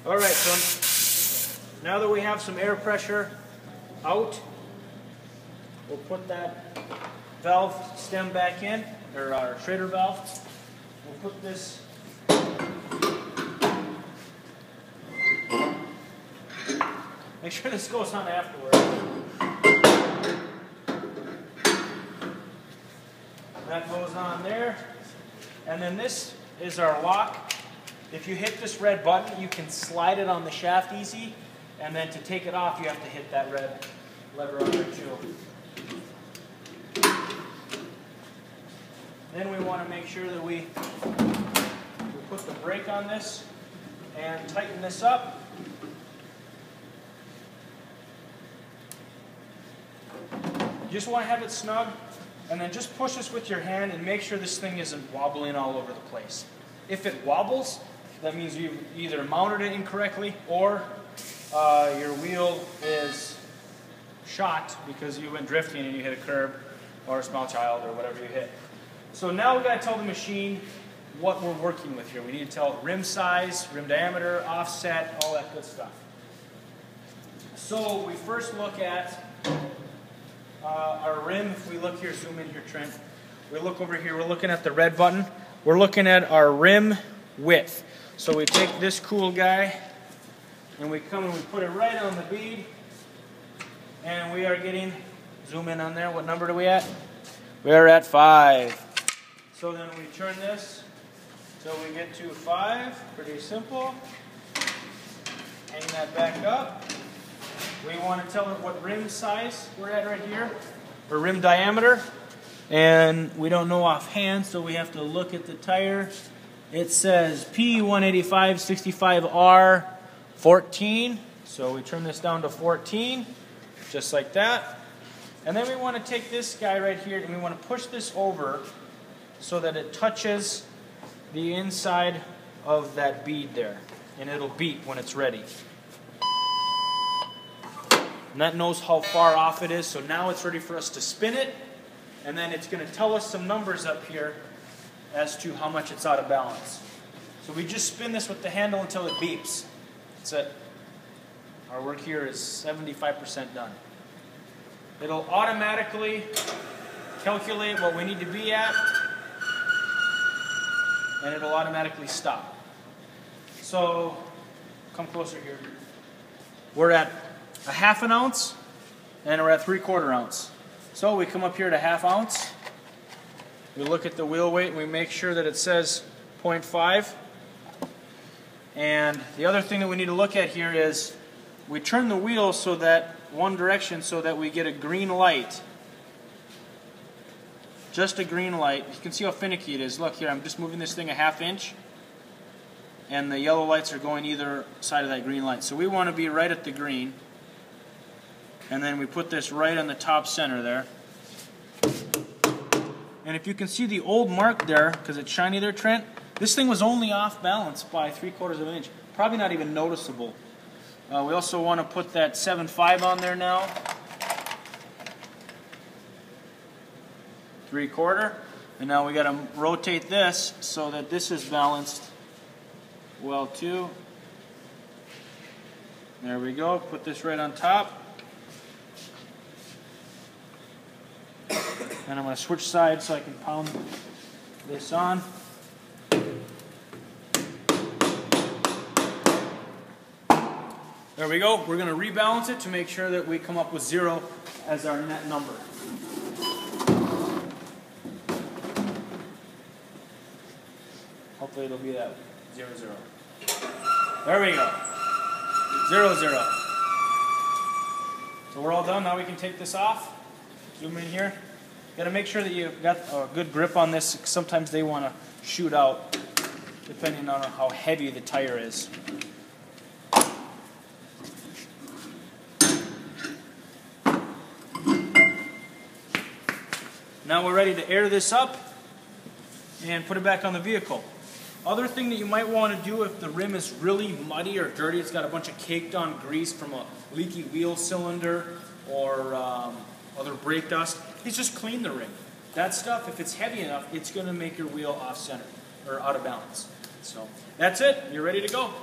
Alright, so now that we have some air pressure out, we'll put that valve stem back in, or our Schrader valve. We'll put this make sure this goes on afterwards. That goes on there. And then this is our lock. If you hit this red button, you can slide it on the shaft easy. And then to take it off, you have to hit that red lever on there too. Then we want to make sure that we put the brake on this and tighten this up. You just want to have it snug, and then just push this with your hand and make sure this thing isn't wobbling all over the place. If it wobbles, that means you've either mounted it incorrectly or your wheel is shot because you went drifting and you hit a curb or a small child or whatever you hit. So now we've got to tell the machine what we're working with here. We need to tell it rim size, rim diameter, offset, all that good stuff. So we first look at our rim. If we look here, zoom in here, Trent. We look over here, we're looking at the red button. We're looking at our rim width. So we take this cool guy and we come and we put it right on the bead, and we are getting, zoom in on there, what number are we at? We are at 5. So then we turn this till we get to 5, pretty simple. Hang that back up. We want to tell it what rim size we're at right here, or rim diameter, and we don't know offhand, so we have to look at the tire. It says P185/65R 14, so we turn this down to 14, just like that. And then we want to take this guy right here and we want to push this over so that it touches the inside of that bead there, and it'll beep when it's ready. And that knows how far off it is, so now it's ready for us to spin it, and then it's going to tell us some numbers up here as to how much it's out of balance. So we just spin this with the handle until it beeps. That's it. Our work here is 75% done. It'll automatically calculate what we need to be at, and it'll automatically stop. So, come closer here. We're at a 1/2 ounce, and we're at 3/4 ounce. So we come up here to 1/2 ounce. We look at the wheel weight and we make sure that it says 0.5. And the other thing that we need to look at here is we turn the wheel so that one direction so that we get a green light. Just a green light. You can see how finicky it is. Look here, I'm just moving this thing a 1/2 inch, and the yellow lights are going either side of that green light. So we want to be right at the green. And then we put this right on the top center there. And if you can see the old mark there, because it's shiny there, Trent, this thing was only off balance by 3/4 of an inch. Probably not even noticeable. We also want to put that 7.5 on there now. 3/4. And now we got to rotate this so that this is balanced well too. There we go. Put this right on top. And I'm going to switch sides so I can pound this on. There we go. We're going to rebalance it to make sure that we come up with 0 as our net number. Hopefully it'll be that 0, 0. There we go. 0, 0. So we're all done. Now we can take this off. Zoom in here. Got to make sure that you've got a good grip on this. Sometimes they want to shoot out depending on how heavy the tire is. Now we're ready to air this up and put it back on the vehicle. Other thing that you might want to do if the rim is really muddy or dirty, it's got a bunch of caked on grease from a leaky wheel cylinder or other brake dust, is just clean the rim. That stuff, if it's heavy enough, it's going to make your wheel off center or out of balance. So that's it. You're ready to go.